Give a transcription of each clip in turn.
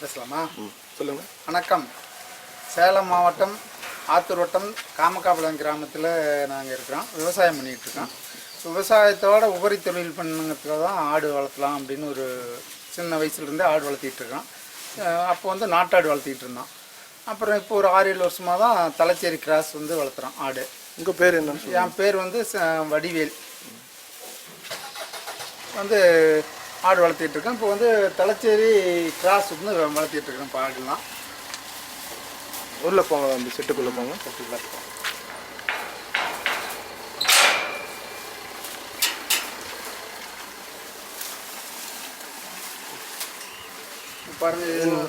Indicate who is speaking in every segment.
Speaker 1: பேசலாமா?
Speaker 2: சொல்லுங்கள்.
Speaker 1: வணக்கம். சேலம் மாவட்டம் ஆத்தூர் வட்டம் காமக்காபுரம் கிராமத்தில் நாங்கள் இருக்கிறோம். விவசாயம் பண்ணிகிட்ருக்கோம். விவசாயத்தோட உபரி தொழில் பண்ணுங்கிறதுக்காக தான் ஆடு வளர்த்தலாம் அப்படின்னு ஒரு சின்ன வயசுலேருந்தே ஆடு வளர்த்திட்ருக்கோம். அப்போ வந்து நாட்டாடு வளர்த்திட்டு இருந்தோம். அப்புறம் இப்போ ஒரு 6-7 வருஷமாக தான் தலைச்சேரி கிராஸ் வந்து வளர்த்துறோம் ஆடு.
Speaker 2: உங்கள் பேர் என்ன?
Speaker 1: என் பேர் வந்து வடிவேல். வந்து ஆடு வளர்த்திட்ருக்கேன். இப்போ வந்து தலைச்சேரி கிராஸ் வந்து வளர்த்திட்ருக்கேன். இப்போ ஆடுலாம்
Speaker 2: ஊரில் போங்க, அந்த செட்டுக்குள்ளே போங்க.
Speaker 1: செட்டுக்குள்ளே பாருங்க.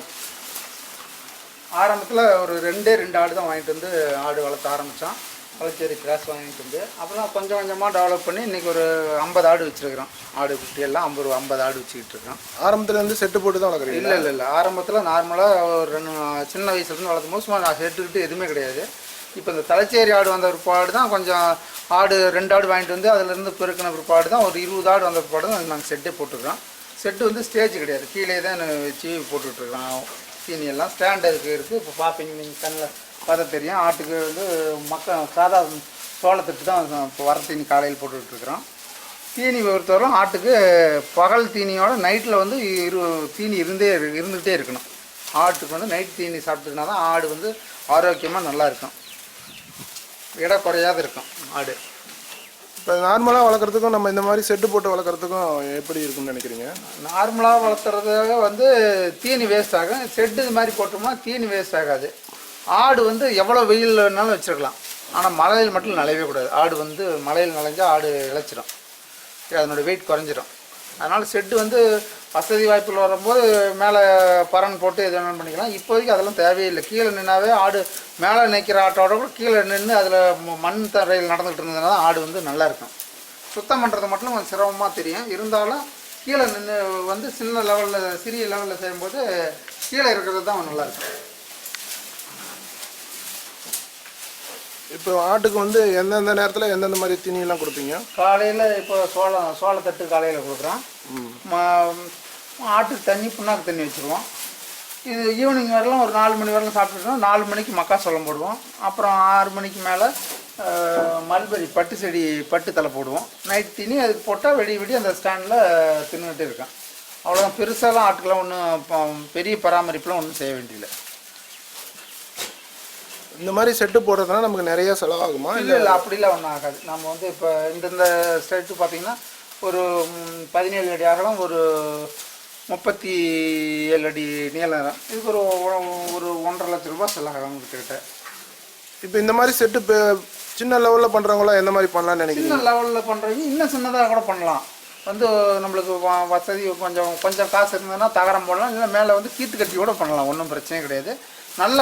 Speaker 1: ஆரம்பத்தில் ஒரு 2 ஆடு தான் வாங்கிட்டு வந்து ஆடு வளர்த்த ஆரம்பித்தோம். தலைச்சேரி கிராஸ் வாங்கிட்டு வந்து அப்புறம் கொஞ்சம் கொஞ்சமாக டெவலப் பண்ணி இன்றைக்கி ஒரு 50 ஆடு வச்சுருக்கிறோம். ஆடு குட்டியெல்லாம் 50 ஆடு வச்சுக்கிட்டு இருக்கோம்.
Speaker 2: ஆரம்பத்துலேருந்து செட்டு போட்டு தான் வளர்க்குறீங்க?
Speaker 1: இல்லை. ஆரம்பத்தில் நார்மலாக ஒரு சின்ன வயசுலேருந்து வளர்த்தும் போது சும்மா நான் செட்டுக்கிட்டு எதுவுமே கிடையாது. இப்போ இந்த தலைச்சேரி ஆடு வந்த பிற்பாடு தான் கொஞ்சம் ஆடு 2 ஆடு வாங்கிட்டு வந்து அதிலேருந்து பெருக்கின பிற்பாடு தான் ஒரு 20 ஆடு வந்த பிற்பாடு தான் நாங்கள் செட்டே போட்டுருக்கோம். செட்டு வந்து ஸ்டேஜ் கிடையாது, கீழே தான் வச்சு போட்டுட்ருக்கோம். தீனியெல்லாம் ஸ்டாண்ட் இருக்குது. இப்போ பார்ப்பீங்க, நீங்கள் கண்ணில் பார்த்தா தெரியும். ஆட்டுக்கு வந்து சாதா சோளத்துக்கு தான் இப்போ வர தீனி காலையில் போட்டுட்ருக்குறோம். தீனி பொறுத்தவரைக்கும் ஆட்டுக்கு பகல் தீனியோட நைட்டில் வந்து தீனி இருந்துகிட்டே இருக்கணும். ஆட்டுக்கு வந்து நைட் தீனி சாப்பிட்டுக்கினா தான் ஆடு வந்து ஆரோக்கியமாக நல்லா இருக்கும், எடை குறையாத இருக்கும் ஆடு.
Speaker 2: இப்போ நார்மலாக வளர்க்குறதுக்கும் நம்ம இந்த மாதிரி செட்டு போட்டு வளர்க்குறதுக்கும் எப்படி இருக்குன்னு நினைக்கிறீங்க?
Speaker 1: நார்மலாக வளர்த்துறதாக வந்து தீனி வேஸ்ட் ஆகும். செட்டு இது மாதிரி போட்டோம்னா தீனி வேஸ்ட் ஆகாது. ஆடு வந்து எவ்வளோ வெயில் வேணாலும் வச்சுருக்கலாம், ஆனால் மழையில் மட்டும் நனையவே கூடாது. ஆடு வந்து மழையில் நனைஞ்சால் ஆடு இழைச்சிடும், அதனோடய வெயிட் குறைஞ்சிடும். அதனால் செட்டு வந்து வசதி வாய்ப்புகள் வரும்போது மேலே பரன் போட்டு எது வேணாலும் பண்ணிக்கலாம். இப்போதைக்கு அதெல்லாம் தேவையில்லை. கீழே நின்னாவே ஆடு மேலே நிற்கிற ஆட்டோட கூட கீழே நின்று அதில் மண் தரையில் நடந்துகிட்டு இருந்ததுனால தான் ஆடு வந்து நல்லாயிருக்கும். சுத்தம் பண்ணுறது மட்டும் கொஞ்சம் சிரமமாக தெரியும். இருந்தாலும் கீழே நின்று வந்து சின்ன லெவலில் சிறிய லெவலில் செய்யும்போது கீழே இருக்கிறது தான் நல்லாயிருக்கும்.
Speaker 2: இப்போ ஆட்டுக்கு வந்து எந்தெந்த நேரத்தில் எந்தெந்த மாதிரி தீனியெல்லாம் கொடுப்பீங்க?
Speaker 1: காலையில் இப்போ சோளத்தட்டு காலையில் கொடுக்குறோம். ஆட்டுக்கு தண்ணி, புண்ணாக்கு தண்ணி வச்சுருவோம். இது ஈவினிங் வரலாம் ஒரு 4 மணி வரலாம் சாப்பிட்டுட்டோம். 4 மணிக்கு மக்காசோளம் போடுவோம். அப்புறம் 6 மணிக்கு மேலே மல்பெரி பட்டு தலை போடுவோம். நைட் தீனி அதுக்கு போட்டால் வெடி அந்த ஸ்டாண்டில் தின்னுகிட்டே இருக்கேன். அவ்வளோதான். பெருசாலாம் ஆட்டுக்கெல்லாம் ஒன்றும் பெரிய பராமரிப்புலாம் ஒன்றும் செய்ய வேண்டியதில்லை.
Speaker 2: இந்த மாதிரி செட்டு போடுறதுனால நமக்கு நிறைய செலவாகுமா?
Speaker 1: இல்லை அப்படிலாம் ஒன்றும் ஆகாது. நம்ம வந்து இப்போ இந்த செட்டு பார்த்திங்கன்னா ஒரு 17 அடி அகலம், ஒரு 37 அடி நீளம். இதுக்கு ஒரு 1.5 லட்ச ரூபா செலவாகும் கிட்ட.
Speaker 2: இப்போ இந்த மாதிரி செட்டு இப்போ சின்ன லெவலில் பண்ணுறவங்களாம் எந்த மாதிரி பண்ணலாம்னு நினைக்கிறீங்க?
Speaker 1: சின்ன லெவலில் பண்ணுறவங்க இன்னும் சின்னதாக கூட பண்ணலாம். வந்து நம்மளுக்கு வசதி கொஞ்சம் காசு இருந்ததுன்னா தகரம் போடலாம். இல்லை மேலே வந்து கீத்து கட்டி கூட பண்ணலாம், ஒன்றும் பிரச்சனை கிடையாது. நல்ல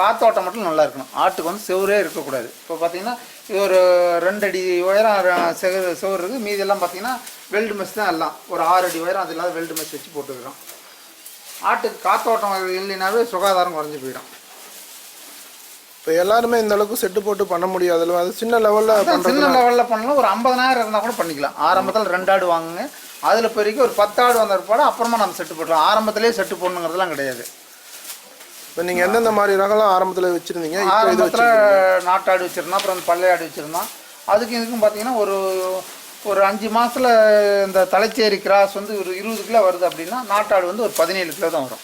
Speaker 1: காற்றோட்டம் மட்டும் நல்லா இருக்கணும். ஆட்டுக்கு வந்து செவரே இருக்கக்கூடாது. இப்போ பார்த்தீங்கன்னா இது ஒரு 2 அடி உயரம் செவரு இருக்குது. மீதெல்லாம் பார்த்தீங்கன்னா வெல்டு மெஸ் தான். எல்லாம் ஒரு 6 அடி உயரம் அது இல்லாத வெல்டு மெஸ் வச்சு போட்டுக்கிறோம். ஆட்டுக்கு காற்றோட்டம் இல்லைனாவே சுகாதாரம் குறைஞ்சி போயிடும்.
Speaker 2: இப்போ எல்லாருமே இந்த அளவுக்கு செட்டு போட்டு பண்ண முடியாது. அது சின்ன லெவலில்
Speaker 1: பண்ணலாம். ஒரு 50,000 இருந்தால் கூட பண்ணிக்கலாம். ஆரம்பத்தில் 2 ஆடு வாங்குங்க, அதில் பெருக்கி ஒரு 10 ஆடு வந்த பிற்பாடு அப்புறமா நம்ம செட்டு போட்டலாம். ஆரம்பத்திலே செட்டு போடணுங்கிறதுலாம் கிடையாது.
Speaker 2: இப்போ நீங்கள் எந்தெந்த மாதிரி ரகம்லாம் ஆரம்பத்தில் வச்சுருந்தீங்க?
Speaker 1: ஆரம்பத்தில் நாட்டாடு வச்சுருந்தோம், அப்புறம் பள்ளையாடு வச்சுருந்தோம். அதுக்கு இதுக்கும் பார்த்தீங்கன்னா ஒரு 5 மாதத்தில் இந்த தலைச்சேரி கிராஸ் வந்து ஒரு 20 கிலோ வருது அப்படின்னா நாட்டாடு வந்து ஒரு 17 கிலோ தான் வரும்.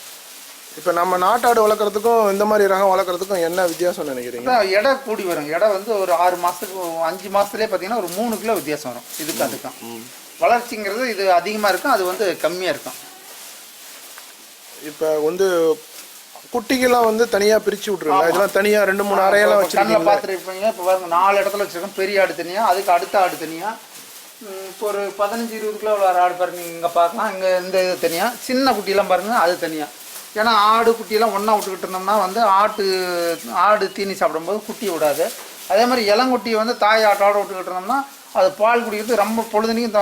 Speaker 2: இப்போ நம்ம நாட்டாடு வளர்க்குறதுக்கும் இந்த மாதிரி ரகம் வளர்க்குறதுக்கும் என்ன வித்தியாசம் நினைக்கிறீங்க?
Speaker 1: எடை கூடி வரும். எடை வந்து ஒரு 6 மாதத்துக்கு 5 மாதத்துலேயே பார்த்தீங்கன்னா ஒரு 3 கிலோ வித்தியாசம் வரும். அதுக்கும் வளர்ச்சிங்கிறது இது அதிகமாக இருக்கும், அது வந்து கம்மியாக இருக்கும்.
Speaker 2: இப்போ வந்து குட்டிக்கெல்லாம் வந்து தனியாக பிரித்து விட்ருங்க. இதெல்லாம் தனியாக 2-3 அறையெல்லாம் வச்சு
Speaker 1: கண்ணில் பார்த்துருப்பீங்க. இப்போ பாருங்க 4 இடத்துல வச்சுருக்கோம். பெரிய ஆடு தனியாக, அதுக்கு அடுத்த ஆடு தனியாக. இப்போ ஒரு 15-20 கிலோ வர ஆடு பாருங்க, இங்கே பார்க்கலாம். இங்கே இந்த இது தனியாக, சின்ன குட்டியெல்லாம் பாருங்கள் அது தனியாக. ஏன்னா ஆடு குட்டியெல்லாம் ஒன்றா விட்டுக்கிட்டு இருந்தோம்னா வந்து ஆடு தீனி சாப்பிடும்போது குட்டியை விடாது. அதே மாதிரி இளங்குட்டியை வந்து தாய் ஆட்டோட விட்டுக்கிட்டு இருந்தோம்னா அது பால் குடிக்கிறது ரொம்ப பொழுதுனையும்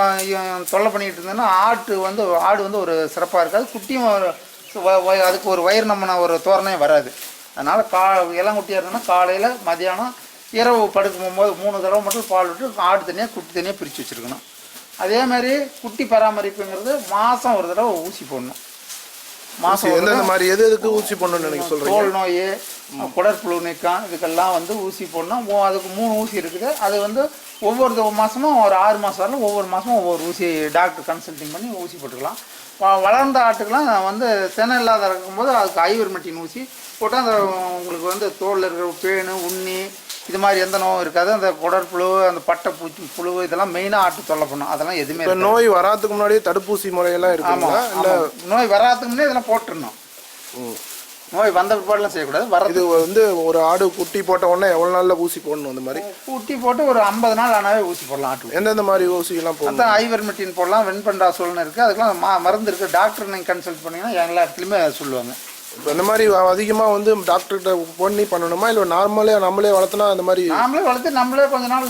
Speaker 1: தொல்லை பண்ணிக்கிட்டு இருந்தோம்னா ஆடு வந்து ஒரு சிறப்பாக இருக்காது. குட்டியும் அதுக்கு ஒரு வயிறு நம்மன ஒரு தோரணை வராது. அதனால் இளங்குட்டியாக இருந்தோம்னா காலையில் மதியானம் இரவு படுக்கும் போகும்போது 3 தடவை மட்டும் பால் விட்டு ஆடு தனியாக குட்டி தனியாக பிரித்து வச்சுருக்கணும். அதே மாதிரி குட்டி பராமரிப்புங்கிறது மாதம் ஒரு தடவை ஊசி போடணும். மாதம்
Speaker 2: எந்தெந்த மாதிரி எதுக்கு ஊசி போடணும்னு எனக்கு சொல்கிறீங்க?
Speaker 1: தோல் நோய், குடற்புழு நீக்கம், இதுக்கெல்லாம் வந்து ஊசி போடணும். அதுக்கு 3 ஊசி இருக்குது. அது வந்து ஒவ்வொரு மாதமும் ஒரு 6 மாதம் வரலும் ஒவ்வொரு மாதமும் ஒவ்வொரு ஊசி டாக்டர் கன்சல்டிங் பண்ணி ஊசி போட்டுக்கலாம். வளர்ந்த ஆட்டுக்கெலாம் வந்து செனை இல்லாத இருக்கும்போது அதுக்கு ஐவர்மெக்டின் ஊசி போட்டால் அந்த உங்களுக்கு வந்து தோலில் இருக்கிற பேனு, உண்ணி, இது மாதிரி எந்த நோயும் இருக்காது. அந்த குடற்புழு, அந்த பட்டை பூச்சி புழு, இதெல்லாம் மெயினாக ஆட்டு தொல்லை பண்ணும். அதெல்லாம் எதுவுமே
Speaker 2: இப்போ நோய் வராதுக்கு முன்னாடியே தடுப்பூசி முறையெல்லாம் இருக்குங்களா? இல்லை
Speaker 1: நோய் வராதுக்கு முன்னாடி இதெல்லாம் போட்டுருணும். நோய் வந்த பிற்பாடுலாம் செய்யக்கூடாது.
Speaker 2: இது வந்து ஒரு ஆடு குட்டி போட்ட உடனே எவ்வளோ நாளில் ஊசி போடணும்? அந்த மாதிரி
Speaker 1: குட்டி போட்டு ஒரு 50 நாள் ஆனாவே ஊசி போடலாம் ஆட்டு.
Speaker 2: எந்தெந்த மாதிரி ஊசியெல்லாம் போடணும்?
Speaker 1: அதான் ஐவர்மெக்டின் போடலாம், வெண்பண்டாசோல்னு இருக்குது. அதுக்கெல்லாம் மருந்து இருக்குது. டாக்டர் நீங்கள் கன்சல்ட் பண்ணிங்கன்னா எல்லா இடத்துலையுமே சொல்லுவாங்க.
Speaker 2: இப்போ இந்த மாதிரி அதிகமாக வந்து டாக்டர்கிட்ட பண்ணி பண்ணணுமா, இல்லை நம்மளே வளர்த்துனா? அந்த மாதிரி
Speaker 1: நாமளே வளர்த்து நம்மளே கொஞ்ச நாள்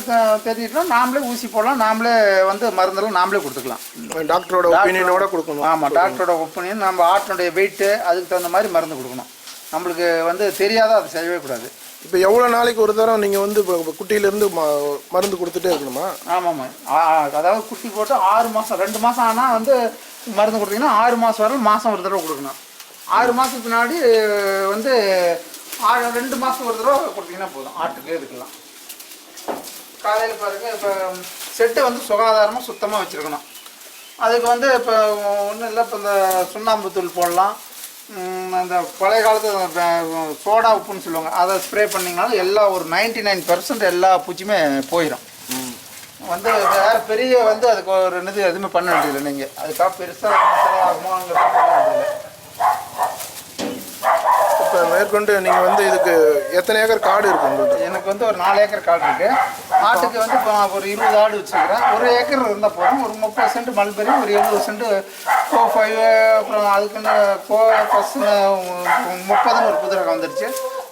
Speaker 1: தெரிஞ்சிட்டோம், நாமளே ஊசி போடலாம், நாமளே வந்து மருந்தெல்லாம் நாமளே கொடுத்துக்கலாம்.
Speaker 2: டாக்டரோட ஒப்பீனியனோட கொடுக்கணும்.
Speaker 1: ஆமாம், டாக்டரோட ஒப்பீனியன். நம்ம ஆட்டினுடைய வெயிட்டு அதுக்கு தகுந்த மாதிரி மருந்து கொடுக்கணும். நம்மளுக்கு வந்து தெரியாத அதை செய்யவே கூடாது.
Speaker 2: இப்போ எவ்வளோ நாளைக்கு ஒரு தரம் நீங்கள் வந்து குட்டியிலேருந்து மருந்து கொடுத்துட்டே இருக்கணுமா?
Speaker 1: ஆமாம்மா, அதாவது குட்டி போட்டு 6 மாதம் 2 மாதம் ஆனால் வந்து மருந்து கொடுத்தீங்கன்னா 6 மாதம் வரை மாதம் ஒரு தடவை கொடுக்கணும். 6 மாதத்துக்கு பின்னாடி வந்து 2 மாதம் ஒரு தடவை கொடுத்தீங்கன்னா போதும். ஆட்டுக்கு இதுக்கெல்லாம் காலையில் பாருங்கள், இப்போ செட்டை வந்து சுகாதாரமாக சுத்தமாக வச்சுருக்கணும். அதுக்கு வந்து இப்போ ஒன்றும் இல்லை, இப்போ இந்த சுண்ணாம்பு தூள் போடலாம். அந்த பழைய காலத்து சோடா உப்புன்னு சொல்லுவாங்க, அதை ஸ்ப்ரே பண்ணிங்கனாலும் எல்லா ஒரு 99% எல்லா பூச்சியுமே போயிடும். வந்து வேறு பெரிய வந்து அதுக்கு ஒரு எதுவுமே பண்ண வேண்டியதில்லை. நீங்கள் அதுக்காக பெருசாக ஆகுமோங்கிறது பண்ண வேண்டியதில்லை.
Speaker 2: இப்போ மேற்கொண்டு நீங்கள் வந்து இதுக்கு எத்தனை ஏக்கர் காடு இருக்குது உங்களுக்கு?
Speaker 1: எனக்கு வந்து ஒரு 4 ஏக்கர் காடு இருக்குது. ஆட்டுக்கு வந்து இப்போ ஒரு 20 ஆடு வச்சுருக்கிறேன். 1 ஏக்கர் இருந்தால் போதும். ஒரு 30 சென்ட் மல்பெரி, ஒரு 70 சென்ட் கோ5, அப்புறம் அதுக்குன்னு ஃபஸ்ட்டு 30ன்னு ஒரு புது ரகம் வந்துடுச்சு.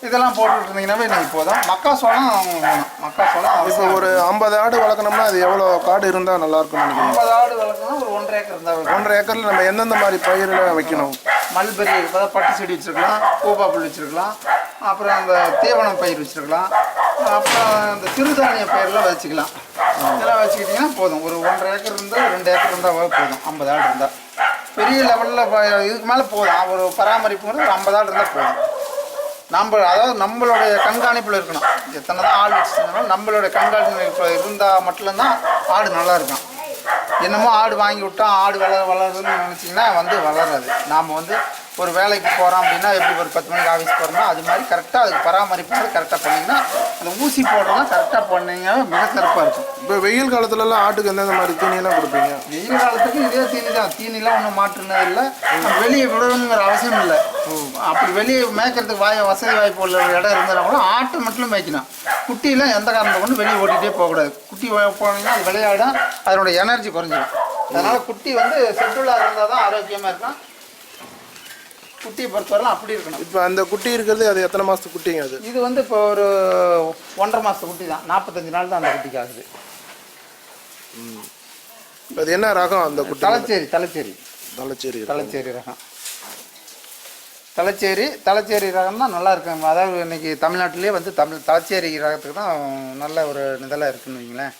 Speaker 1: இதெல்லாம் போட்டுட்டு இருந்தீங்கன்னாவே நீங்கள் போதும். மக்காசோளம் வேணும். மக்காசோளம்
Speaker 2: இப்போ ஒரு 50 ஆடு வளர்க்கணும்னா அது எவ்வளோ காடு இருந்தால் நல்லாயிருக்கும் நினைக்கிறேன்?
Speaker 1: 50 ஆடு வளர்க்கணும்னா ஒரு 1.5 ஏக்கர் இருந்தால்.
Speaker 2: 1.5 ஏக்கரில் நம்ம எந்தெந்த மாதிரி பயிரில் வைக்கணும்?
Speaker 1: மல்பெரி, அதாவது பட்டு செடி வச்சுருக்கலாம், பூப்பா புல் வச்சுருக்கலாம், அப்புறம் அந்த தீவனம் பயிர் வச்சுருக்கலாம், அப்புறம் அந்த சிறுதானிய பயிரெலாம் வச்சுக்கலாம். இதெல்லாம் வச்சுக்கிட்டிங்கன்னா போதும். ஒரு 1.5 ஏக்கர் இருந்தால் 2 ஏக்கர் இருந்தால் போதும். 50 ஆடு இருந்தால் பெரிய லெவலில் இதுக்கு மேலே போதும். ஒரு பராமரிப்புங்கிறது ஒரு 50 ஆடு இருந்தால் போதும். அதாவது நம்மளுடைய கண்காணிப்பில் இருக்கணும். எத்தனை தான் ஆடு வச்சுருந்தாலும் நம்மளுடைய கண்காணிப்பில் இருந்தால் மட்டும்தான் ஆடு நல்லா இருக்கும். என்னமோ ஆடு வாங்கி விட்டோம், ஆடு வளருதுன்னு நினச்சிங்கன்னா வந்து வளராது. நாம் வந்து ஒரு வேலைக்கு போகிறோம் அப்படின்னா எப்படி ஒரு 10 மணிக்கு ஆஃபீஸ் போகிறோம்னா அது மாதிரி கரெக்டாக அதுக்கு பராமரிப்பு கரெக்டாக பண்ணிங்கன்னா அந்த ஊசி போடுறதுலாம் கரெக்டாக பண்ணிங்கன்னா மிக சிறப்பாக இருக்கும்.
Speaker 2: இப்போ வெயில் காலத்துலலாம் ஆட்டுக்கு எந்தெந்த மாதிரி தீனியெல்லாம் கொடுப்பீங்க?
Speaker 1: வெயில் காலத்துக்கு இதே தீனி தான். தீனிலாம் ஒன்றும் மாற்றுனது இல்லை. வெளியே விடணுங்கிற அவசியம் இல்லை. அப்படி வெளியே மேய்க்கிறதுக்கு வசதி வாய்ப்பு உள்ள இடம் இருந்தாலும் கூட ஆட்டை மட்டும் மேய்க்கணும். குட்டியெல்லாம் எந்த காரணத்தை கொண்டு வெளியே ஓட்டிகிட்டே போகக்கூடாது. குட்டி போனீங்கன்னா அது விளையாடும், அதனோட எனர்ஜி குறைஞ்சிடும். அதனால் குட்டி வந்து ஷெட்யூலாக இருந்தால் தான் ஆரோக்கியமாக இருக்கும். குட்டியை பொறுத்தவரைலாம் அப்படி இருக்கணும்.
Speaker 2: இப்போ அந்த குட்டி இருக்கிறது அது எத்தனை மாதத்து குட்டிங்க? அது
Speaker 1: இது வந்து இப்போ ஒரு 1.5 மாதத்து குட்டி தான். 45 நாள் தான் அந்த குட்டிக்கு ஆகுது.
Speaker 2: அது என்ன ரகம் அந்த குட்டி?
Speaker 1: தலைச்சேரி ரகம். தலைச்சேரி ரகம் தான் நல்லா இருக்கும். அதாவது இன்னைக்கு தமிழ்நாட்டிலே வந்து தலைச்சேரி ரகத்துக்கு தான் நல்ல ஒரு இதெல்லாம் இருக்குன்னு வைங்களேன்.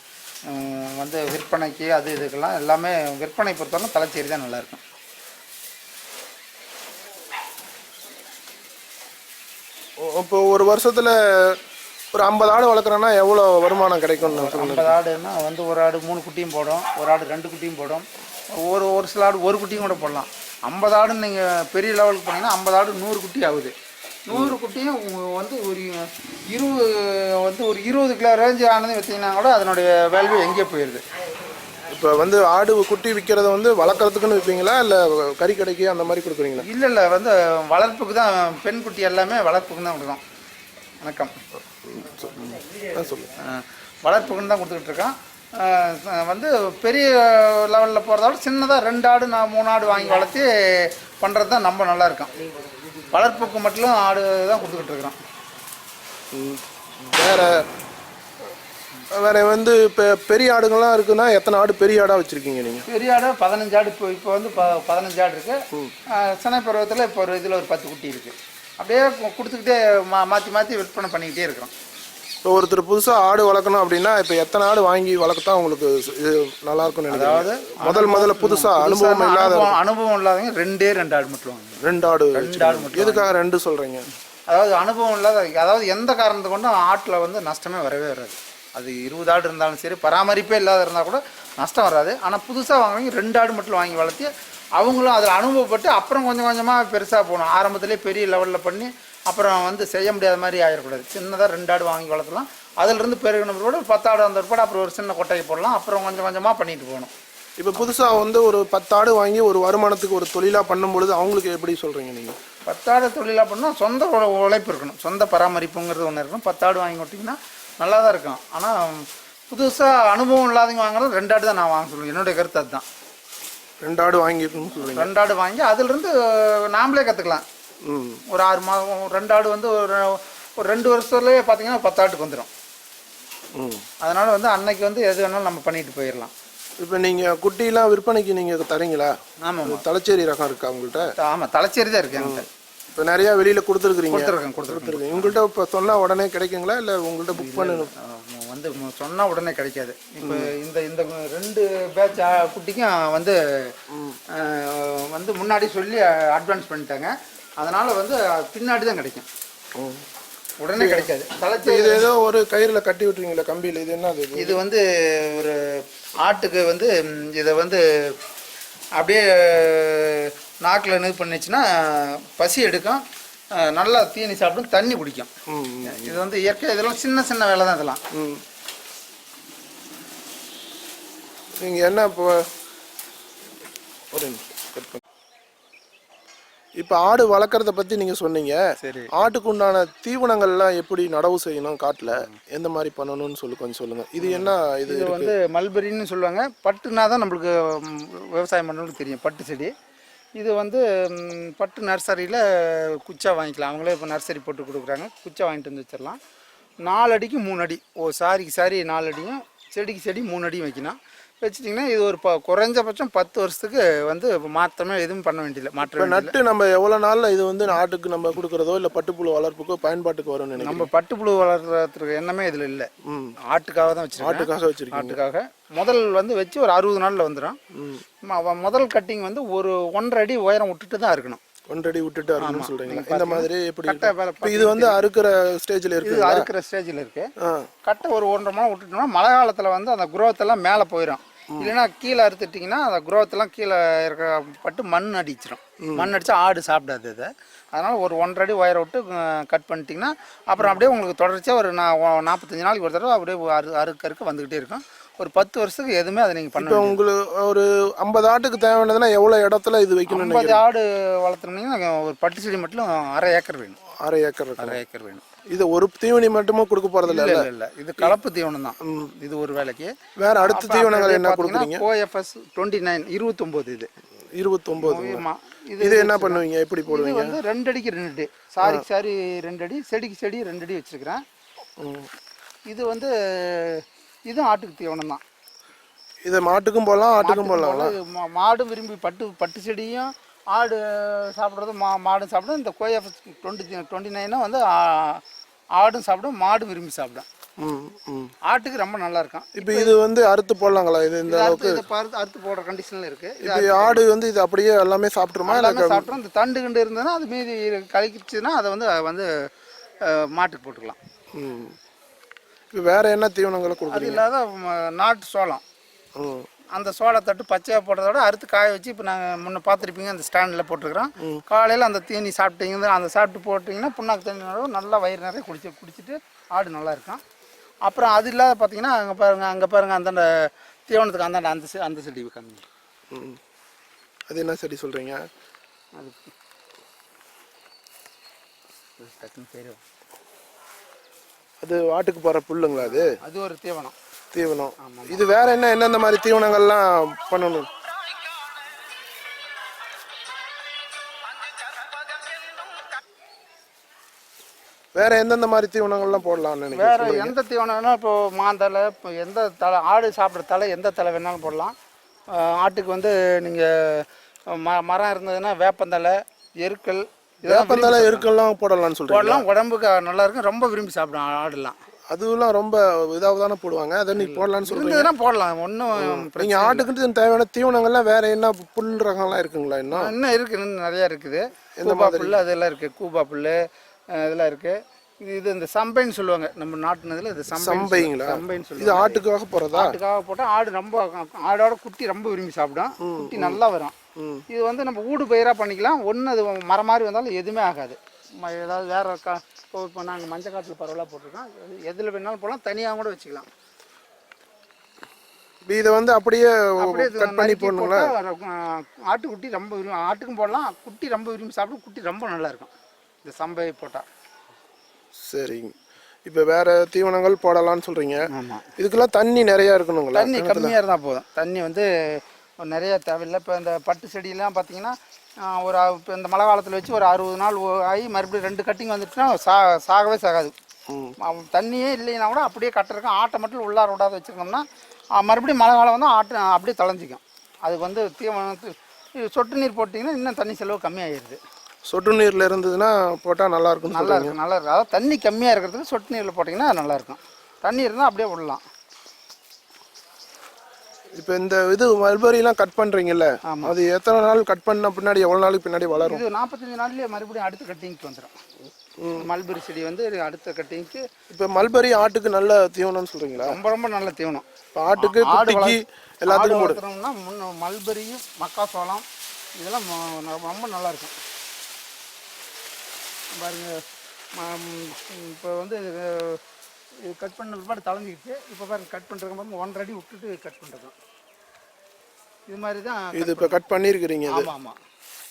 Speaker 1: வந்து விற்பனைக்கு இதுக்கெல்லாம் எல்லாமே விற்பனை பொறுத்தவரை தலைச்சேரி தான் நல்லாயிருக்கும்.
Speaker 2: இப்போ ஒரு வருஷத்தில் ஒரு 50 ஆடு வளர்க்குறோன்னா எவ்வளோ வருமானம் கிடைக்கும்னு?
Speaker 1: 50 ஆடுன்னா வந்து ஒரு ஆடு 3 குட்டியும் போடும், ஒரு ஆடு 2 குட்டியும் போடும், ஒரு சில ஆடு 1 குட்டியும் கூட போடலாம். 50 ஆடுன்னு நீங்கள் பெரிய லெவலுக்கு போனீங்கன்னா 50 ஆடு 100 குட்டி ஆகுது. 100 குட்டியும் வந்து ஒரு 20 கிலோ ரேஞ்சு ஆனது வச்சிங்கன்னா கூட அதனுடைய வேல்யூ எங்கேயே போயிடுது.
Speaker 2: இப்போ வந்து ஆடு குட்டி விற்கிறத வந்து வளர்க்குறதுக்குன்னு விற்பீங்களா, இல்லை கறி கடைக்கு அந்த மாதிரி கொடுக்குறீங்களா?
Speaker 1: இல்லை, வந்து வளர்ப்புக்கு தான். பெண் குட்டி எல்லாமே வளர்ப்புக்கு தான் கொடுக்கும். வணக்கம், வளர்ப்புக்குன்னு தான் கொடுத்துக்கிட்டு இருக்கோம். வந்து பெரிய லெவலில் போகிறத விட சின்னதாக 2 ஆடு 3 ஆடு வாங்கி வளர்த்து பண்ணுறது தான் நம்ம நல்லாயிருக்கும். வளர்ப்புக்கு மட்டும் ஆடு தான் கொடுத்துக்கிட்டு இருக்கிறோம்.
Speaker 2: வேறு வந்து இப்போ பெரிய ஆடுங்கள்லாம் இருக்குன்னா எத்தனை ஆடு பெரிய ஆடாக வச்சுருக்கீங்க நீங்கள்?
Speaker 1: பெரிய ஆடு 15 ஆடு. இப்போ வந்து 15 ஆடு இருக்குது. சினை பருவத்தில் இப்போ இதில் ஒரு 10 குட்டி இருக்குது. அப்படியே கொடுத்துக்கிட்டே மாற்றி விற்பனை பண்ணிக்கிட்டே இருக்கிறோம்.
Speaker 2: இப்போ ஒருத்தர் புதுசாக ஆடு வளர்க்கணும் அப்படின்னா இப்போ எத்தனை ஆடு வாங்கி வளர்க்கத்தா உங்களுக்கு இது நல்லா இருக்கும்னு
Speaker 1: அதாவது
Speaker 2: நினைக்கிறேன்? முதல்ல புதுசாக அனுபவம் இல்லாத
Speaker 1: அனுபவம் இல்லாதவங்க 2 ஆடு மட்டும் வாங்க.
Speaker 2: 2 ஆடு.
Speaker 1: 2 ஆடு மட்டும்.
Speaker 2: எதுக்காக 2 சொல்கிறீங்க?
Speaker 1: அதாவது அனுபவம் இல்லாத, அதாவது எந்த காரணத்தை கொண்டும் ஆட்டில் வந்து நஷ்டமே வரவே வராது. அது 20 ஆடு இருந்தாலும் சரி, பராமரிப்பே இல்லாத இருந்தால் கூட நஷ்டம் வராது. ஆனால் புதுசாக வாங்குவீங்க 2 ஆடு மட்டும் வாங்கி வளர்த்தி அவங்களும் அதில் அனுபவப்பட்டு அப்புறம் கொஞ்சம் கொஞ்சமாக பெருசாக போகணும். ஆரம்பத்திலே பெரிய லெவலில் பண்ணி அப்புறம் வந்து செய்ய முடியாத மாதிரி ஆகிடக்கூடாது. சின்னதாக 2 ஆடு வாங்கி வளர்த்தலாம். அதிலிருந்து பெருகின பிற்பாடு 10 ஆடு வந்த பிற்பாடு அப்புறம் ஒரு சின்ன கொட்டையை போடலாம். அப்புறம் கொஞ்சம் கொஞ்சமாக பண்ணிட்டு போகணும்.
Speaker 2: இப்போ புதுசாக வந்து ஒரு 10 ஆடு வாங்கி ஒரு வருமானத்துக்கு ஒரு தொழிலாக பண்ணும்பொழுது அவங்களுக்கு எப்படி சொல்கிறீங்க நீங்கள்?
Speaker 1: 10 ஆடு தொழிலாக பண்ணால் சொந்த உழைப்பு இருக்கணும், சொந்த பராமரிப்புங்கிறது ஒன்று இருக்கணும். 10 ஆடு வாங்கி விட்டிங்கன்னா நல்லா தான் இருக்கும். ஆனால் புதுசாக அனுபவம் இல்லாதவங்க வாங்குறது 2 ஆடு தான் நான் வாங்க சொல்லுவேன். என்னுடைய கருத்து அதுதான்.
Speaker 2: 2 ஆடு வாங்கிக்கணும்னு சொல்லுவீங்க?
Speaker 1: 2 ஆடு வாங்கி அதிலிருந்து நாமளே கற்றுக்கலாம். ஒரு 6 மாதம் 2 ஆடு வந்து ஒரு 2 வருஷத்துலேயே பார்த்தீங்கன்னா 10 ஆட்டுக்கு வந்துடும். அதனால் வந்து அன்னைக்கு வந்து எது வேணாலும் நம்ம பண்ணிட்டு போயிடலாம்.
Speaker 2: இப்போ நீங்கள் குட்டிலாம் விற்பனைக்கு நீங்கள் தரீங்களா?
Speaker 1: ஆமாம்.
Speaker 2: தலைச்சேரி ரகம் இருக்கா உங்கள்கிட்ட?
Speaker 1: ஆமாம், தலைச்சேரி தான் இருக்கு என்கிட்ட.
Speaker 2: இப்போ நிறையா வெளியில் கொடுத்துருக்குறீங்க?
Speaker 1: கொடுத்துருக்கேன்.
Speaker 2: உங்கள்கிட்ட இப்போ சொன்னால் உடனே கிடைக்குங்களா இல்லை உங்கள்கிட்ட புக் பண்ணணும்?
Speaker 1: வந்து சொன்னால் உடனே கிடைக்காது. இப்போ இந்த 2 பேட்ச் குட்டிக்கும் வந்து முன்னாடி சொல்லி அட்வான்ஸ் பண்ணிட்டாங்க. அதனால் வந்து பின்னாடி தான் கிடைக்கும், உடனே கிடைக்காது. தலைச்சேரி
Speaker 2: இது ஏதோ ஒரு கயிறில் கட்டி விட்டுருங்களா கம்பியில்? இது என்ன?
Speaker 1: இது வந்து ஒரு ஆட்டுக்கு வந்து இதை வந்து அப்படியே நாக்கில் இது பண்ணிச்சுன்னா பசி எடுக்கும், நல்லா தீனி சாப்பிடும், தண்ணி குடிக்கும். இது வந்து இயற்கை. இதெல்லாம் சின்ன சின்ன வேலை தான் இதெல்லாம்.
Speaker 2: நீங்கள் என்ன இப்போ ஒரு இப்போ ஆடு வளர்க்குறத பற்றி நீங்கள் சொன்னீங்க.
Speaker 1: சரி.
Speaker 2: ஆட்டுக்கு உண்டான தீவனங்கள்லாம் எப்படி நடவு செய்யணும், காட்டில் எந்த மாதிரி பண்ணணும்னு கொஞ்சம் சொல்லுங்கள். இது என்ன? இது
Speaker 1: வந்து மல்பெரின்னு சொல்லுவாங்க. பட்டுனா தான் நம்மளுக்கு விவசாயம் பண்ணணும்னு தெரியும், பட்டு செடி. இது வந்து பட்டு நர்சரியில் குச்சா வாங்கிக்கலாம். அவங்களே இப்போ நர்சரி போட்டு கொடுக்குறாங்க. குச்சா வாங்கிட்டு வந்து வச்சிடலாம். 4 அடிக்கு 3 அடி, சாரிக்கு சாரி 4 அடியும், செடிக்கு செடி 3 அடியும் வைக்கணும். வச்சிட்டிங்கன்னா இது ஒரு குறைஞ்சபட்சம் 10 வருஷத்துக்கு வந்து மாற்றமே எதுவும் பண்ண வேண்டியதில்லை. மாற்றம்
Speaker 2: நட்டு நம்ம எவ்வளோ நாளில் இது வந்து ஆட்டுக்கு நம்ம கொடுக்குறதோ இல்லை பட்டுப்புழு வளர்ப்புக்கோ பயன்பாட்டுக்கு வரும்னு நினைக்கிறேன்.
Speaker 1: நம்ம பட்டுப்புழு வளர்க்குறதுக்கு எண்ணமே இதில் இல்லை. ஆட்டுக்காக தான் வச்சுருக்கோம். ஆட்டுக்காக முதல் வந்து வச்சு ஒரு 60 நாளில் வந்துடும். முதல் கட்டிங் வந்து ஒரு 1.5 அடி உயரம் விட்டுட்டு தான் இருக்கணும்.
Speaker 2: 1 அடி விட்டுட்டு அறுக்கணும்னு சொல்கிறீங்களா? இந்த மாதிரி எப்படி? இப்போ இது வந்து அறுக்கிற ஸ்டேஜில் இருக்குது.
Speaker 1: அறுக்கிற ஸ்டேஜில் இருக்குது. கட்டை ஒரு 1.5 மணி விட்டுட்டோம்னா மழை காலத்தில் வந்து அந்த குரோத் எல்லாம் மேலே போயிடும். இல்லைன்னா கீழே அறுத்துட்டிங்கன்னா அந்த குரோத்தெல்லாம் கீழே இருக்க பட்டு மண் அடிச்சிடும். மண் அடித்தா ஆடு சாப்பிடாது அதை. அதனால் ஒரு 1.5 அடி உயரம் விட்டு கட் பண்ணிட்டிங்கன்னா அப்புறம் அப்படியே உங்களுக்கு தொடர்ச்சியாக ஒரு 45 நாளைக்கு ஒரு தடவை அப்படியே அறுக்க வந்துக்கிட்டே இருக்கும். ஒரு 10 வருஷத்துக்கு எதுவுமே அதை நீங்கள் பண்ண.
Speaker 2: உங்களுக்கு ஒரு 50 ஆட்டுக்கு தேவையானதுன்னா எவ்வளோ இடத்துல இது வைக்கணும்?
Speaker 1: 50 ஆடு வளர்த்துனீங்கன்னா ஒரு பட்டு செடி மட்டும் 1/2 ஏக்கர் வேணும்.
Speaker 2: 1/2 ஏக்கர்?
Speaker 1: 1/2 ஏக்கர் வேணும்.
Speaker 2: இது ஒரு தீவனி மட்டுமே கொடுக்க போகிறது இல்லை?
Speaker 1: இல்லை, இது கலப்பு தீவனம் தான். இது ஒரு வேலைக்கு.
Speaker 2: வேறு அடுத்த தீவனங்கள் என்ன கொடுக்குறீங்க?
Speaker 1: OFS 29 29. இது
Speaker 2: 29. இது என்ன பண்ணுவீங்க, எப்படி போடுவீங்க?
Speaker 1: வந்து 2 அடிக்கு 2 அடி, சாரிக்கு சாரி 2 அடி, செடிக்கு செடி 2 அடி வச்சுருக்கிறேன். இது வந்து இதுவும் ஆட்டுக்கு தீவனம் தான்.
Speaker 2: இது மாட்டுக்கும் போடலாம், ஆட்டுக்கும் போடலாம்.
Speaker 1: மாடும் விரும்பி பட்டு செடியும் ஆடு சாப்பிட்றது, மாடும் சாப்பிடும். இந்த கோஎஃப்எஸ் 29 வந்து ஆடும் சாப்பிடும், மாடும் விரும்பி சாப்பிடும். ஆட்டுக்கு ரொம்ப நல்லா இருக்கும்.
Speaker 2: இப்போ இது வந்து அறுத்து போடலாங்களா? இது இந்த அளவுக்கு
Speaker 1: அறுத்து போடுற கண்டிஷனில் இருக்குது.
Speaker 2: இப்போ ஆடு வந்து இது அப்படியே எல்லாமே சாப்பிட்ருமா?
Speaker 1: எல்லாமே சாப்பிட்றோம். இந்த தண்டு கிண்டு இருந்ததுன்னா அது மீதி கழிக்கிச்சுன்னா அதை வந்து மாட்டுக்கு போட்டுக்கலாம்.
Speaker 2: இப்போ வேறு என்ன தீவனங்களை கொடுக்குறீங்க?
Speaker 1: அது இல்லாத நாட்டு சோளம், அந்த சோளத்தட்டு பச்சையாக போடுறதோட அறுத்து காய வச்சு இப்போ நாங்கள் முன்னே பார்த்துருப்பீங்க அந்த ஸ்டாண்டில் போட்டுருக்குறோம். காலையில் அந்த தீனி சாப்பிட்டீங்க, அந்த சாப்பிட்டு போட்டிங்கன்னா புண்ணாக்கு தண்ணி நல்லா வயிறு நிறைய குடிச்சிட்டு ஆடு நல்லா இருக்கும். அப்புறம் அது இல்லாத பார்த்தீங்கன்னா அங்கே பாருங்கள் அந்தாண்ட தீவனத்துக்கு அந்தாண்ட அந்த செடி கம்மி.
Speaker 2: அது என்ன செடி சொல்கிறீங்க?
Speaker 1: அது டக்குன்னு பேர்,
Speaker 2: அது ஆட்டுக்கு போகிற புல்லுங்களா?
Speaker 1: அது ஒரு தீவனம்.
Speaker 2: இது வேற என்னென்ன மாதிரி தீவனங்கள்லாம் பண்ணணும்? வேற எந்தெந்த மாதிரி தீவனங்கள்லாம் போடலாம்னு நினைக்கிறேன்?
Speaker 1: வேற எந்த தீவனம்னா இப்போ மாந்தலை, இப்போ எந்த தலை ஆடு சாப்பிட்ற தலை எந்த தலை வேணாலும் போடலாம். ஆட்டுக்கு வந்து நீங்கள் மரம் இருந்ததுன்னா வேப்பந்தலை, எருக்கல்,
Speaker 2: வேப்பந்தலை எருக்கெல்லாம் போடலாம்னு சொல்கிறேன்.
Speaker 1: போடலாம், உடம்புக்கு நல்லா இருக்கும், ரொம்ப விரும்பி சாப்பிடும் ஆடுலாம்.
Speaker 2: அதுலாம் ரொம்ப இதாக தானே போடுவாங்க, அதை நீ போடலான்னு சொல்றீங்க.
Speaker 1: இருந்ததுன்னா போடலாம், ஒன்றும்
Speaker 2: நீங்கள்
Speaker 1: பிரச்சனை இல்லை.
Speaker 2: ஆட்டுக்கிட்டு தேவையான தீவனங்கள்லாம் வேற என்ன புல் ரகம்லாம் இருக்குங்களா இன்னும்?
Speaker 1: இன்னும் இருக்குது, இன்னும் நிறையா இருக்குது. கூபா புல் அதெல்லாம் இருக்குது, கூபா புல் இதெல்லாம் இருக்குது. இது இந்த சம்பைன்னு சொல்லுவாங்க நம்ம நாட்டுனதில், இது
Speaker 2: சம்பைங்களா?
Speaker 1: சம்பைன்னு
Speaker 2: இது
Speaker 1: சொல்லுவாங்க.
Speaker 2: ஆட்டுக்காக போகிறதா?
Speaker 1: ஆட்டுக்காக போட்டால் ஆடு ரொம்ப, ஆடோட குட்டி ரொம்ப விரும்பி சாப்பிடும், குட்டி நல்லா வரும். இது வந்து நம்ம ஊடு பயிராக பண்ணிக்கலாம். ஒன்று அது மரம் மாதிரி வந்தாலும் எதுவுமே ஆகாது. ஏதாவது வேற இப்போ நாங்கள் மஞ்சள் காட்டில் பரவலாக போட்டிருக்கோம், எதில் வேணாலும் போகலாம், தனியாக கூட வச்சுக்கலாம்.
Speaker 2: இதை வந்து அப்படியே கட் பண்ணி போடணுங்களா?
Speaker 1: ஆட்டுக்குட்டி ரொம்ப விரும்பி, ஆட்டுக்கும் போடலாம், குட்டி ரொம்ப விரும்பி சாப்பிடும், குட்டி ரொம்ப நல்லா இருக்கும் இந்த சம்பை போட்டால்.
Speaker 2: சரிங்க. இப்போ வேற தீவனங்கள் போடலாம்னு சொல்றீங்க.
Speaker 1: ஆமாம்.
Speaker 2: இதுக்கெல்லாம் தண்ணி நிறையா இருக்கணுங்களா?
Speaker 1: தண்ணி கம்மியாக இருந்தால் போதும். தண்ணி வந்து நிறைய தேவையில்லை. இப்போ இந்த பட்டு செடியெல்லாம் பார்த்தீங்கன்னா ஒரு இப்போ இந்த மழை காலத்தில் வச்சு ஒரு 60 நாள் ஆகி மறுபடியும் 2 கட்டிங் வந்துட்டுனா சாகவே சாகாது. தண்ணியே இல்லைன்னா கூட அப்படியே கட்டுறதுக்கும் ஆட்டை மட்டும் உள்ளார விடாத வச்சுருந்தோம்னா மறுபடியும் மழை காலம் வந்து ஆட்டு அப்படியே தளைஞ்சிக்கும். அதுக்கு வந்து தீவனம் சொட்டு நீர் போட்டிங்கன்னா இன்னும் தண்ணி செலவு கம்மியாகிடுது.
Speaker 2: சொட்டு நீரில் இருந்ததுன்னா போட்டால் நல்லாயிருக்கும்.
Speaker 1: நல்லா இருக்கும், நல்லா இருக்கும். அதாவது தண்ணி கம்மியாக இருக்கிறதுக்கு சொட்டு நீரில் போட்டிங்கன்னா நல்லாயிருக்கும். தண்ணி இருந்தால் அப்படியே விடலாம்.
Speaker 2: இப்போ இந்த இது மல்பெரிலாம் கட் பண்ணுறீங்கல்ல, அது எத்தனை நாள் கட் பண்ண பின்னாடி எவ்வளோ நாளுக்கு பின்னாடி வளரும்?
Speaker 1: இது 45 நாள்லேயே மறுபடியும் அடுத்த கட்டிங்க்கு வந்துடும். மல்பெரி செடி வந்து அடுத்த கட்டிங்க்கு.
Speaker 2: இப்போ மல்பெரி ஆட்டுக்கு நல்ல தீவனம்னு சொல்கிறீங்களா?
Speaker 1: ரொம்ப ரொம்ப நல்ல தீவனம்.
Speaker 2: இப்போ ஆட்டுக்கு குட்டிக்கு எல்லாத்துக்கும்
Speaker 1: போடுறோம்னா மல்பெரியும் மக்காசோளம் இதெல்லாம் ரொம்ப நல்லாயிருக்கும். பாருங்க, இப்போ வந்து இது கட் பண்ண பிற்பாடு தளஞ்சிக்கிட்டு இப்போ பாருங்க கட் பண்ணுறதுக்கு பாருங்க 1.5 அடி விட்டுட்டு கட் பண்ணுறோம். இது மாதிரி தான்
Speaker 2: இது இப்போ கட் பண்ணியிருக்கிறீங்க.
Speaker 1: ஆமாம் ஆமாம்.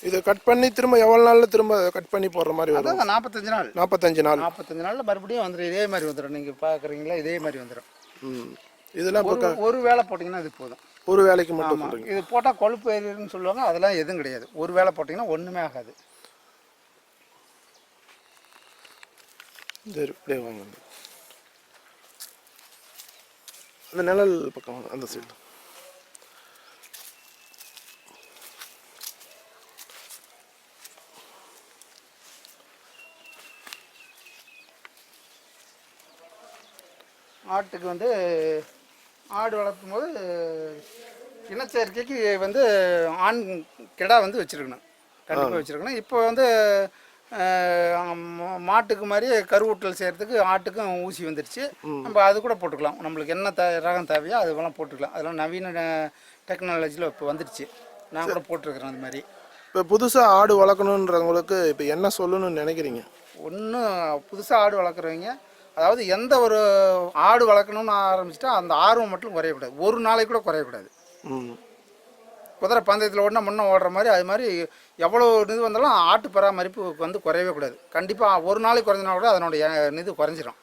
Speaker 2: இதை கட் பண்ணி திரும்ப எவ்வளோ நாளில் திரும்ப கட் பண்ணி போடுற மாதிரி வரும்?
Speaker 1: 45 நாள். 45 நாளில் மறுபடியும் வந்துடும். இதே மாதிரி வந்துடும். நீங்கள் பார்க்குறீங்களா, இதே மாதிரி வந்துடும்.
Speaker 2: இதெல்லாம்
Speaker 1: ஒரு வேளை போட்டிங்கன்னா இது போதும்.
Speaker 2: ஒரு வேலைக்கு மட்டும் போடுறீங்க.
Speaker 1: இது போட்டால் கொழுப்பு ஏறிடுன்னு சொல்லுவாங்க, அதெல்லாம் எதுவும் கிடையாது. ஒரு வேளை போட்டிங்கன்னா ஒன்றுமே ஆகாது.
Speaker 2: இப்படியே வாங்க, அந்த நிழல் பக்கம் அந்த சைடு.
Speaker 1: ஆட்டுக்கு வந்து ஆடு வளர்க்கும் போது இனச்சேர்க்கைக்கு வந்து ஆண் கிடா வந்து வச்சுருக்கணும், கண்டிப்பாக வச்சுருக்கணும். இப்போ வந்து மாட்டுக்கு மாதிரியே கருவூட்டல் செய்கிறதுக்கு ஆட்டுக்கும் ஊசி வந்துடுச்சு. நம்ம அது கூட போட்டுக்கலாம். நம்மளுக்கு என்ன ரகம் தேவையோ அதுவெல்லாம் போட்டுக்கலாம். அதெல்லாம் நவீன டெக்னாலஜியில் இப்போ வந்துடுச்சு. நான் கூட போட்டிருக்கிறேன் அது மாதிரி.
Speaker 2: இப்போ புதுசாக ஆடு வளர்க்கணுன்றவங்களுக்கு இப்போ என்ன சொல்லணும்னு நினைக்கிறீங்க?
Speaker 1: ஒன்றும் புதுசாக ஆடு வளர்க்குறவங்க, அதாவது எந்த ஒரு ஆடு வளர்க்கணும்னு ஆரம்பிச்சிட்டா அந்த ஆர்வம் மட்டும் குறையக்கூடாது. ஒரு நாளைக்கு கூட குறையக்கூடாது. குதிரை பந்தயத்தில் ஓடினா முன்னே ஓடுற மாதிரி அது மாதிரி எவ்வளோ இது வந்தாலும் ஆட்டு பராமரிப்பு வந்து குறையவே கூடாது. கண்டிப்பாக ஒரு நாளைக்கு குறைஞ்சினா கூட அதனுடைய இது குறைஞ்சிரும்.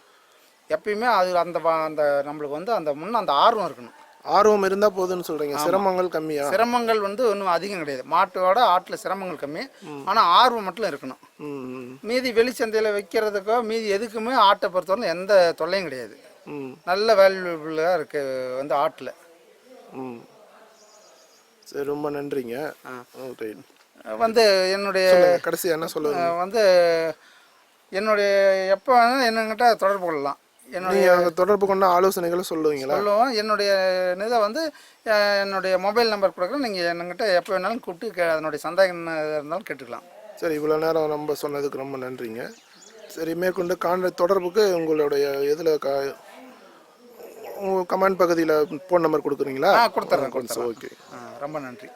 Speaker 1: எப்பயுமே அது அந்த அந்த நம்மளுக்கு வந்து அந்த அந்த ஆர்வம் இருக்கணும்.
Speaker 2: ஆர்வம் இருந்தால் போதுன்னு சொல்கிறீங்க. சிரமங்கள் கம்மியா?
Speaker 1: சிரமங்கள் வந்து ஒன்றும் அதிகம் கிடையாது. மாட்டோட ஆட்டில் சிரமங்கள் கம்மி, ஆனால் ஆர்வம் மட்டும் இருக்கணும். மீதி வெளிச்சந்தையில் வைக்கிறதுக்கோ மீதி எதுக்குமே ஆட்டை பொறுத்தவரை எந்த தொல்லையும் கிடையாது. நல்ல வேல்யூபிளாக இருக்குது வந்து ஆட்டில்.
Speaker 2: சரி, ரொம்ப நன்றிங்க.
Speaker 1: வந்து என்னுடைய
Speaker 2: கடைசி என்ன சொல்லுங்க
Speaker 1: வந்து என்னுடைய எப்போ என்னங்கிட்ட தொடர்பு கொள்ளலாம்.
Speaker 2: என்னுடைய தொடர்பு கொண்ட ஆலோசனைகளை சொல்லுவீங்களா?
Speaker 1: சொல்லுவோம். என்னுடைய இதை வந்து என்னுடைய மொபைல் நம்பர் கொடுக்குறேன். நீங்கள் என்கிட்ட எப்போ வேணாலும் கூப்பிட்டு அதனுடைய சந்தேகம் இருந்தாலும் கேட்டுக்கலாம்.
Speaker 2: சரி, இவ்வளோ நேரம் நம்ம சொன்னதுக்கு ரொம்ப நன்றிங்க. சரி, மேற்கொண்டு தொடர்புக்கு உங்களுடைய இதில் கமெண்ட் பகுதியில் ஃபோன் நம்பர் கொடுக்குறீங்களா?
Speaker 1: கொடுத்துட்றேன்.
Speaker 2: ஓகே,
Speaker 1: ரொம்ப நன்றி.